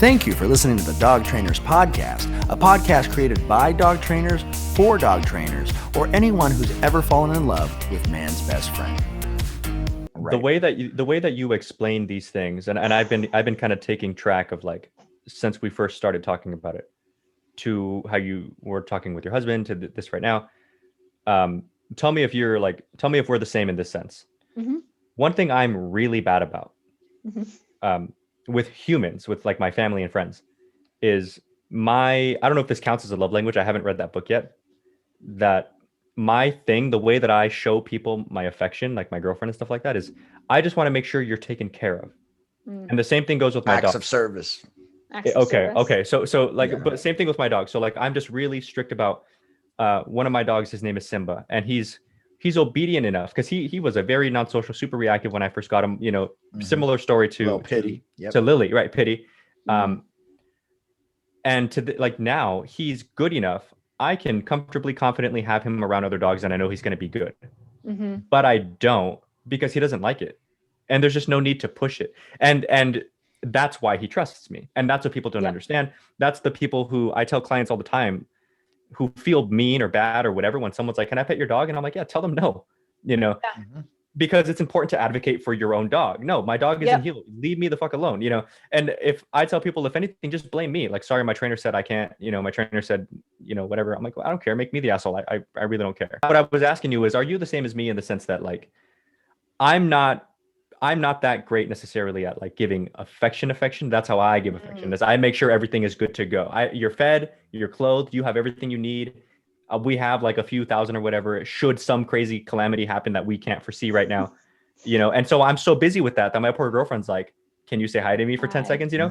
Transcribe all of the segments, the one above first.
Thank you for listening to the Dog Trainers Podcast, a podcast created by dog trainers for dog trainers, or anyone who's ever fallen in love with man's best friend. Right. The way that you explain these things, and I've been kind of taking track of, like, since we first started talking about it, to how you were talking with your husband to this right now. Tell me if we're the same in this sense. Mm-hmm. One thing I'm really bad about, with humans, with like my family and friends, is I don't know if this counts as a love language. I haven't read that book yet. That my thing, the way that I show people my affection, like my girlfriend and stuff like that, is I just want to make sure you're taken care of. And the same thing goes with my dog. Acts of service. Okay. So like, but same thing with my dog. So like, I'm just really strict about one of my dogs. His name is Simba, and he's obedient enough because he was a very non-social, super reactive when I first got him. You know, similar story to Pity. To Lily, right? Pity. And like now he's good enough. I can comfortably, confidently have him around other dogs, and I know he's going to be good. But I don't, because he doesn't like it, and there's just no need to push it. And that's why he trusts me, and that's what people don't understand. That's the people who I tell clients all the time, who feel mean or bad or whatever when someone's like, "Can I pet your dog?" And I'm like, "Yeah, tell them no." You know, because it's important to advocate for your own dog. No, my dog isn't healed. Leave me the fuck alone. You know, and if I tell people, if anything, just blame me. Like, sorry, my trainer said I can't. You know, my trainer said, you know, whatever. I'm like, well, I don't care. Make me the asshole. I really don't care. What I was asking you is, are you the same as me in the sense that, like, I'm not that great necessarily at like giving affection. That's how I give affection. Is I make sure everything is good to go. You're fed, you're clothed, you have everything you need. We have like a few thousand or whatever, should some crazy calamity happen that we can't foresee right now, you know? And so I'm so busy with that my poor girlfriend's like, can you say hi to me for 10 seconds, you know?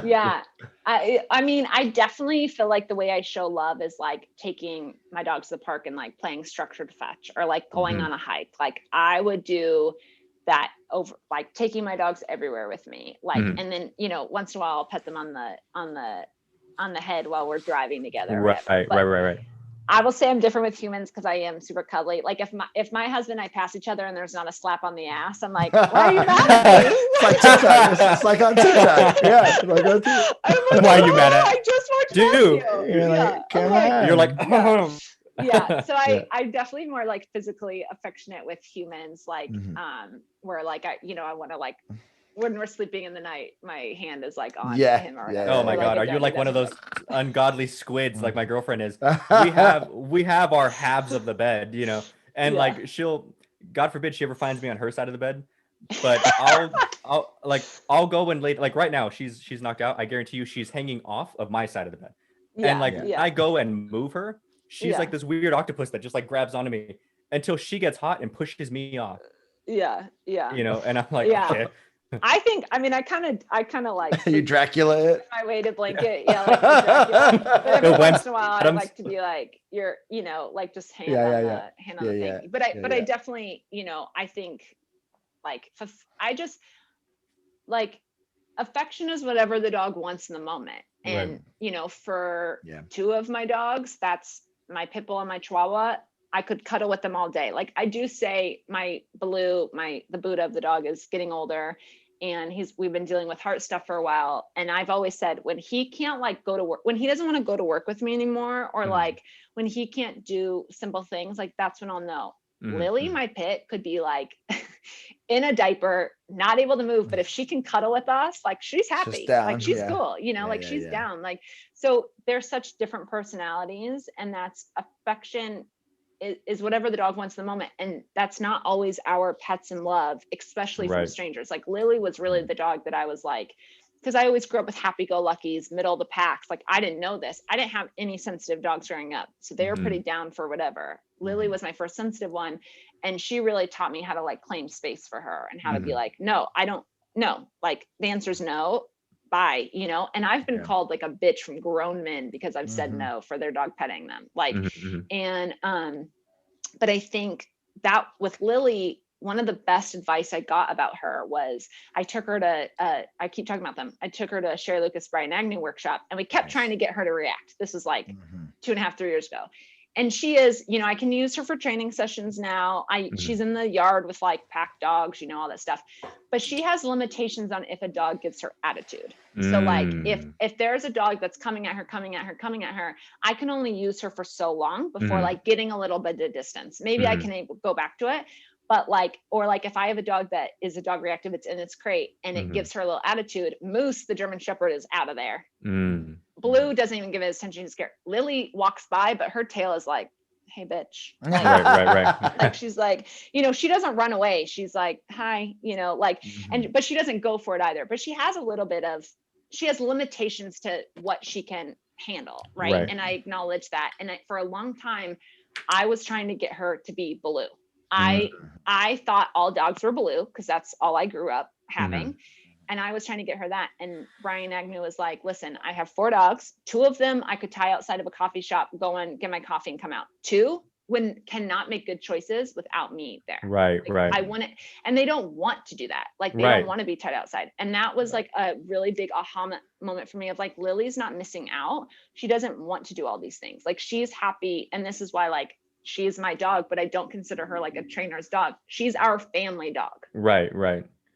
Yeah. I mean, I definitely feel like the way I show love is like taking my dog to the park and like playing structured fetch, or like going on a hike. Like I would do that over, like taking my dogs everywhere with me. Like, and then, you know, once in a while I'll pet them on the head while we're driving together. Right. I will say I'm different with humans because I am super cuddly. Like if my husband and I pass each other and there's not a slap on the ass, I'm like, why are you mad at me? It's like TikTok. It's like on TikTok. Yeah. It's like on TikTok. Why are you mad at? I just want to you. You're like, yeah. So I definitely more like physically affectionate with humans, like where like I want to, like, when we're sleeping in the night, my hand is like on him. Oh my God. Are you like one of those ungodly squids like my girlfriend is? We have our halves of the bed, you know, and like she'll, God forbid she ever finds me on her side of the bed, but I'll go and like right now she's knocked out. I guarantee you she's hanging off of my side of the bed. And I go and move her. She's like this weird octopus that just like grabs onto me until she gets hot and pushes me off. Yeah. You know, and I'm like, okay. I kind of like you Dracula it. My weighted blanket, like Dracula. But every once in a while, I like to be like, you're, you know, like just hand on the thing. But I definitely, you know, I think like I just like affection is whatever the dog wants in the moment, and you know, for two of my dogs, that's my pit bull and my Chihuahua. I could cuddle with them all day. Like I do say, my Baloo, the Buddha of the dog, is getting older, and we've been dealing with heart stuff for a while. And I've always said, when he can't like go to work, when he doesn't want to go to work with me anymore, or like when he can't do simple things, like that's when I'll know. Lily, my pit, could be like in a diaper, not able to move, but if she can cuddle with us, like she's happy, like she's cool, you know, like she's down. Like, so they're such different personalities, and that's affection is whatever the dog wants in the moment. And that's not always our pets in love, especially from strangers. Like Lily was really the dog that I was like, because I always grew up with happy-go-luckies, middle of the packs. Like I didn't know this. I didn't have any sensitive dogs growing up, so they were pretty down for whatever. Lily was my first sensitive one, and she really taught me how to like claim space for her and how to be like, no, I don't know. Like the answer is no. Bye, you know. And I've been called like a bitch from grown men because I've said no for their dog petting them, like and but I think that with Lily, one of the best advice I got about her was I took her to I keep talking about them. I took her to Sherry Lucas Brian Agnew workshop, and we kept trying to get her to react. This was like 2.5-3 years ago. And she is, you know, I can use her for training sessions now. She's in the yard with like pack dogs, you know, all that stuff. But she has limitations on if a dog gives her attitude. So like if there's a dog that's coming at her, I can only use her for so long before like getting a little bit of distance. Maybe I can go back to it. But like, or like if I have a dog that is a dog reactive, it's in its crate and it gives her a little attitude, Moose, the German Shepherd, is out of there. Blue doesn't even give it attention. He's scared. Lily walks by, but her tail is like, hey, bitch. Like, right. Like she's like, you know, she doesn't run away. She's like, hi, you know, like, but she doesn't go for it either. But she has a little bit of, she has limitations to what she can handle. Right. And I acknowledge that. And for a long time, I was trying to get her to be Blue. I thought all dogs were Blue because that's all I grew up having. And I was trying to get her that. And Brian Agnew was like, listen, I have 4 dogs. 2 of them I could tie outside of a coffee shop, go and get my coffee and come out. 2 cannot make good choices without me there. Right. I want it. And they don't want to do that. Like they don't want to be tied outside. And that was like a really big aha moment for me of like, Lily's not missing out. She doesn't want to do all these things. Like she's happy. And this is why like, she's my dog, but I don't consider her like a trainer's dog. She's our family dog. Right.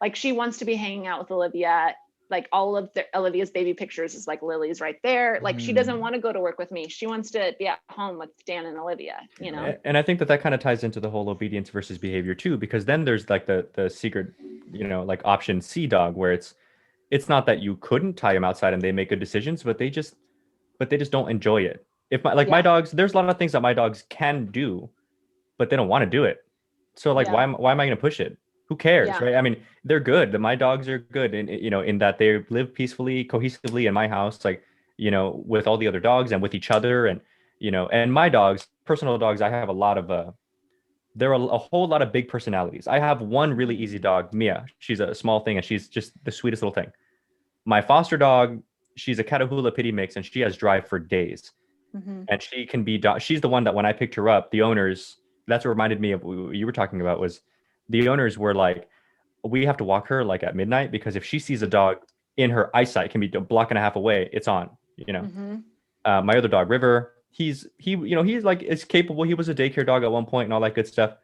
Like she wants to be hanging out with Olivia. Like all of Olivia's baby pictures is like Lily's right there. Like she doesn't want to go to work with me. She wants to be at home with Dan and Olivia, you know? And I think that kind of ties into the whole obedience versus behavior too, because then there's like the secret, you know, like option C dog, where it's not that you couldn't tie them outside and they make good decisions, but they just don't enjoy it. If my dogs, there's a lot of things that my dogs can do, but they don't want to do it. So like, why am I going to push it? Who cares, right? I mean, they're good. My dogs are good, and you know, in that they live peacefully, cohesively in my house, like, you know, with all the other dogs and with each other, and you know, and my dogs, personal dogs, I have a lot of there are a whole lot of big personalities. I have one really easy dog, Mia. She's a small thing, and she's just the sweetest little thing. My foster dog, she's a Catahoula Pity mix, and she has drive for days. And she can be, she's the one that when I picked her up, the owners, that's what reminded me of what you were talking about, was the owners were like, we have to walk her like at midnight, because if she sees a dog in her eyesight, can be a block and a half away, it's on, you know. My other dog, River, he's like, is capable. He was a daycare dog at one point and all that good stuff,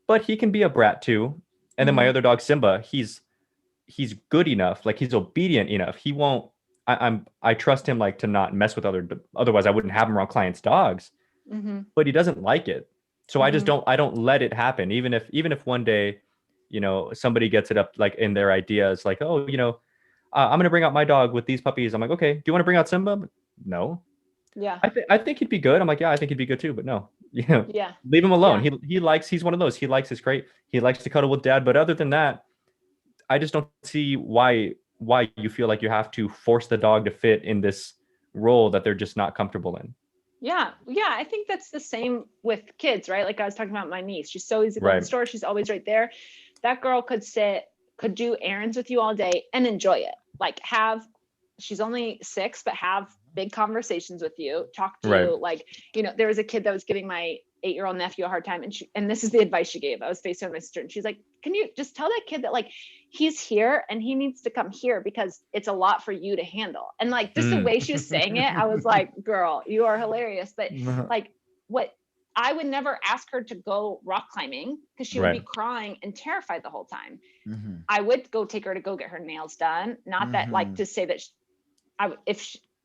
but he can be a brat too. And then my other dog, Simba, he's good enough, like he's obedient enough. He won't, I trust him like to not mess with otherwise I wouldn't have him around clients' dogs, but he doesn't like it. So I don't let it happen. Even if one day, you know, somebody gets it up like in their ideas, like, oh, you know, I'm going to bring out my dog with these puppies. I'm like, okay, do you want to bring out Simba? No. Yeah. I think he'd be good. I'm like, yeah, I think he'd be good too, but no, you know, leave him alone. Yeah. He's one of those, he likes his crate. He likes to cuddle with dad. But other than that, I just don't see why you feel like you have to force the dog to fit in this role that they're just not comfortable in. Yeah. I think that's the same with kids, right? Like I was talking about my niece. She's so easy to go to the store. She's always right there. That girl could do errands with you all day and enjoy it. Like she's only 6, but have big conversations with you, talk to you. Like, you know, there was a kid that was giving my 8-year-old nephew a hard time. And this is the advice she gave. I was FaceTiming my sister and she's like, can you just tell that kid that like, he's here and he needs to come here because it's a lot for you to handle. And like, just the way she was saying it, I was like, girl, you are hilarious. But like I would never ask her to go rock climbing because she would be crying and terrified the whole time. I would take her to go get her nails done. Not that like to say that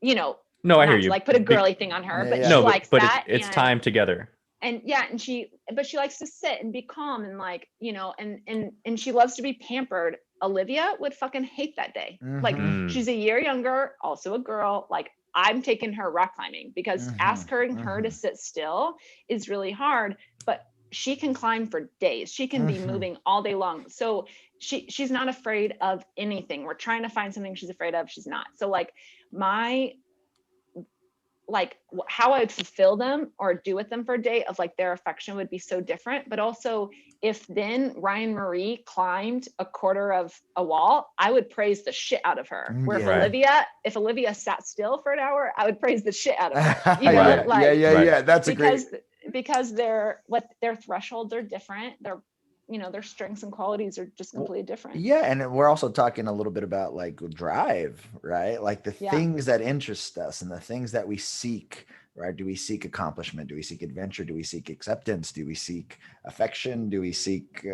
you know, no, I hear you. Like put a girly thing on her, but she likes that. It's time together. And she likes to sit and be calm and like, you know, and she loves to be pampered. Olivia would fucking hate that day. Like she's a year younger, also a girl. Like I'm taking her rock climbing because asking her to sit still is really hard, but she can climb for days. She can be moving all day long. So she's not afraid of anything. We're trying to find something she's afraid of. She's not. So like how I would fulfill them or do with them for a day of like their affection would be so different. But also if then Ryan Marie climbed a quarter of a wall, I would praise the shit out of her. Where if Olivia sat still for an hour, I would praise the shit out of her. You know, yeah. That's because their thresholds are different. Their strengths and qualities are just completely different. Yeah. And we're also talking a little bit about like drive, right? Like the things that interest us and the things that we seek, right? Do we seek accomplishment? Do we seek adventure? Do we seek acceptance? Do we seek affection? Do we seek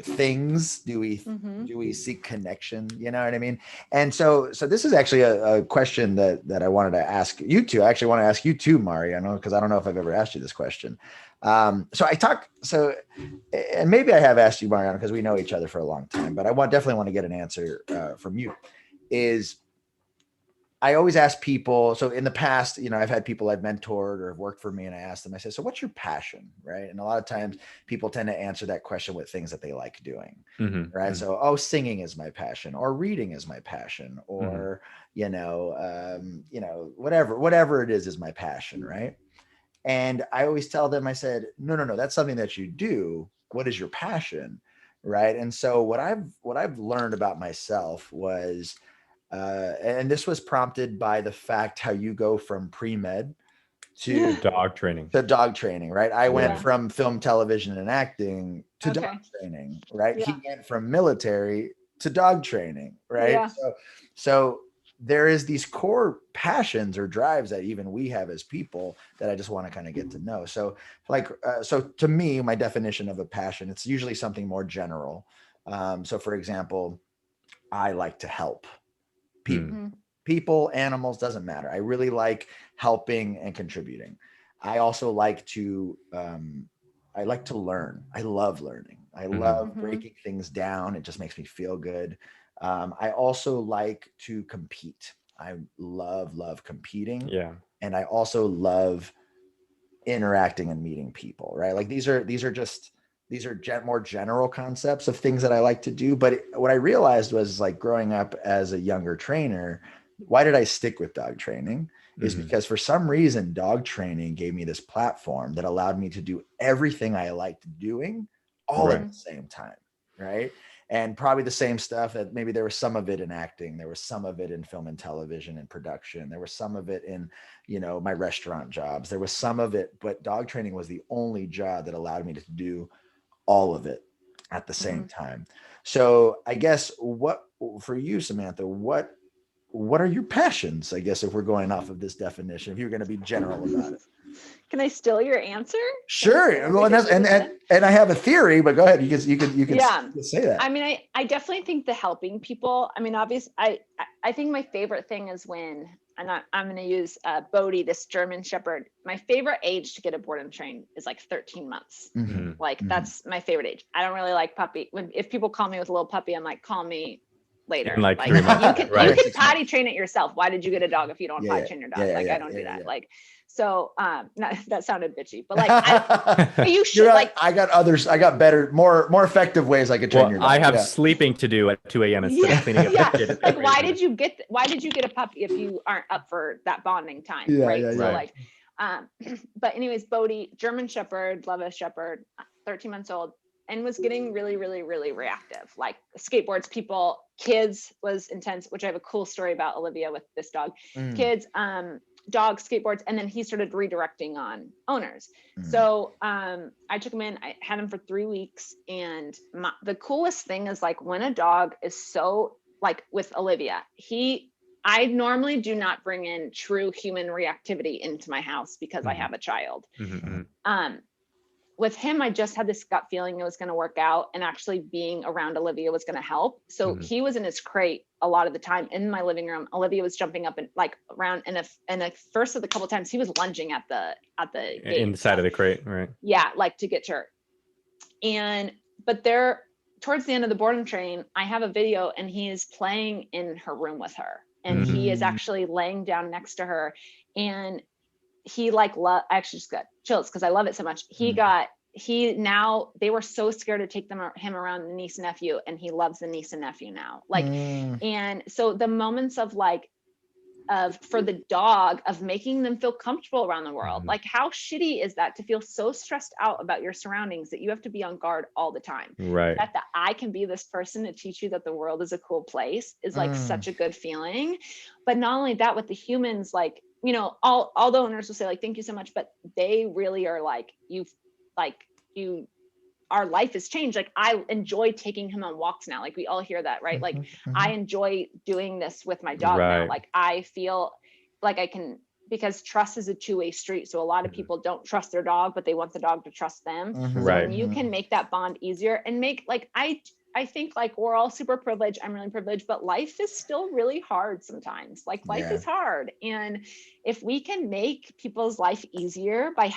things? Do we seek connection? You know what I mean? And so this is actually a question that I wanted to ask you two. I actually want to ask you too, Mariano, because I don't know if I've ever asked you this question. And maybe I have asked you, Mariano, because we know each other for a long time, but I definitely want to get an answer from you. I always ask people, so in the past, I've had people I've mentored or have worked for me, and I ask them, I say, so what's your passion, right? And a lot of times people tend to answer that question with things that they like doing, right? So, singing is my passion, or reading is my passion, or, whatever it is my passion, right? And I always tell them, I said, no, that's something that you do. What is your passion, right? And so what I've learned about myself was, and this was prompted by the fact how you go from pre-med to dog training, right? I went from film, television, and acting to dog training, right? He went from military to dog training, right? Yeah. So there is these core passions or drives that even we have as people that I just want to kind of get to know. So so to me, my definition of a passion, it's usually something more general. So for example, I like to help people, animals, doesn't matter. I really like helping and contributing. I also like to learn. I love learning. I love breaking things down. It just makes me feel good. I also like to compete. I love competing. Yeah. And I also love interacting and meeting people, right? Like these are more general concepts of things that I like to do. But what I realized was, like, growing up as a younger trainer, why did I stick with dog training? Is because for some reason, dog training gave me this platform that allowed me to do everything I liked doing all at the same time, right? And probably the same stuff that maybe there was some of it in acting, there was some of it in film and television and production, there was some of it in, my restaurant jobs, there was some of it, but dog training was the only job that allowed me to do all of it at the same time. So I guess for you, Samantha, what are your passions? I guess if we're going off of this definition, if you're going to be general about it. Can I steal your answer? Sure. Well, and I have a theory, but go ahead. You can say that. I mean, I definitely think the helping people. I mean, obviously, I think my favorite thing is when, and I'm going to use Bodhi, this German Shepherd. My favorite age to get a board and train is like 13 months. That's my favorite age. I don't really like puppy. If people call me with a little puppy, I'm like, call me later. In like 3 months. You can potty train it yourself. Why did you get a dog if you don't potty train your dog? I don't do that. Like, so that sounded bitchy, but like you should I got better, more effective ways I could train your dog. I have sleeping to do at 2 a.m. instead of cleaning up. Like, why did you get a puppy if you aren't up for that bonding time? Like, but anyways, Bodhi, German Shepherd, love a Shepherd, 13 months old, and was getting really, really, really reactive. Like skateboards, people, kids was intense, which I have a cool story about Olivia with this dog. Kids, dogs, skateboards, and then he started redirecting on owners. So I took him in, I had him for 3 weeks, and the coolest thing is, like, when a dog is so, like with Olivia, I normally do not bring in true human reactivity into my house because I have a child. With him, I just had this gut feeling it was going to work out, and actually being around Olivia was going to help. So he was in his crate a lot of the time in my living room. Olivia was jumping up and like around, and the first of the couple times he was lunging at the gate inside of the crate, right? Yeah, like to get to her. But towards the end of the board and train, I have a video, and he is playing in her room with her, and he is actually laying down next to her, and he I actually just got chills because I love it so much. They were so scared to take him around the niece and nephew, and he loves the niece and nephew now. Like, and so the moments of for the dog, of making them feel comfortable around the world. Like, how shitty is that to feel so stressed out about your surroundings that you have to be on guard all the time? Right. That I can be this person to teach you that the world is a cool place is like such a good feeling. But not only that, with the humans, like, all the owners will say, like, thank you so much, but they really are our life has changed. Like, I enjoy taking him on walks now. Like, we all hear that, right? Like, I enjoy doing this with my dog now. Like, I feel like I can because trust is a two-way street. So a lot of people don't trust their dog, but they want the dog to trust them. So when you can make that bond easier and make, like, I think, like, we're all super privileged. I'm really privileged, but life is still really hard sometimes. Like, life is hard. And if we can make people's life easier by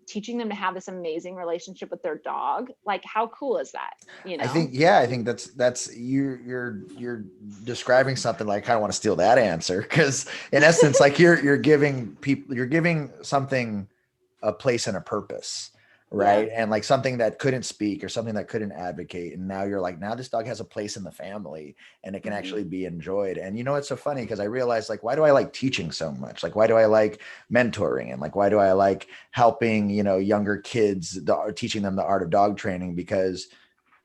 teaching them to have this amazing relationship with their dog, like, how cool is that? You know? I think that's you're describing something, like, I kind of want to steal that answer, because in essence, like, you're giving something a place and a purpose. Right. And like something that couldn't speak or something that couldn't advocate. And now you're like, now this dog has a place in the family and it can actually be enjoyed. And you know, it's so funny because I realized, like, why do I like teaching so much? Like, why do I like mentoring? And like, why do I like helping, you know, younger kids, teaching them the art of dog training? Because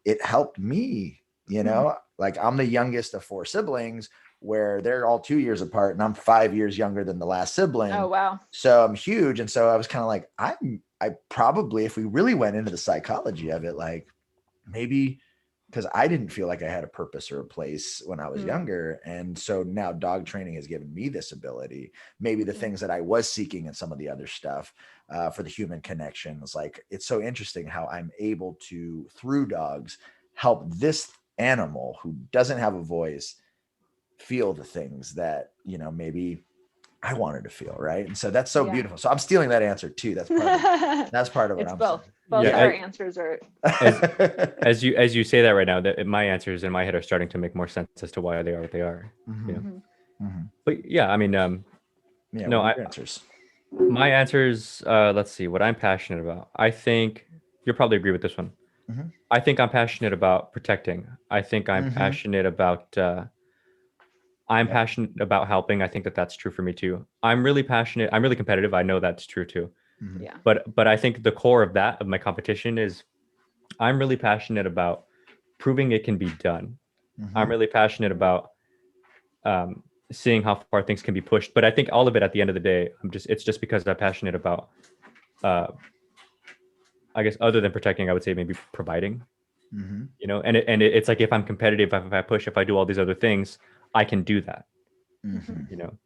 it helped me, you know, like, I'm the youngest of 4 siblings, where they're all 2 years apart and I'm 5 years younger than the last sibling. Oh, wow. So I'm huge. And so I was kind of like, I probably, if we really went into the psychology of it, like, maybe because I didn't feel like I had a purpose or a place when I was younger. And so now dog training has given me this ability, maybe the things that I was seeking in some of the other stuff, for the human connections. Like, it's so interesting how I'm able to, through dogs, help this animal who doesn't have a voice feel the things that, you know, maybe I wanted to feel, right? And so that's so beautiful. So I'm stealing that answer too. That's part of what I'm both. saying. Both our answers are. As you say that right now, that my answers in my head are starting to make more sense as to why they are what they are. But yeah, I mean, no, answers. My answers. Let's see what I'm passionate about. I think you'll probably agree with this one. I think I'm passionate about protecting. I think I'm passionate about. I'm passionate about helping. I think that that's true for me too. I'm really passionate. I'm really competitive. I know that's true too. Yeah. But I think the core of that, of my competition, is I'm really passionate about proving it can be done. I'm really passionate about seeing how far things can be pushed. But I think all of it at the end of the day, it's just because I'm passionate about, I guess, other than protecting, I would say maybe providing. You know, and it's like, if I'm competitive, if I push, if I do all these other things, I can do that. You know,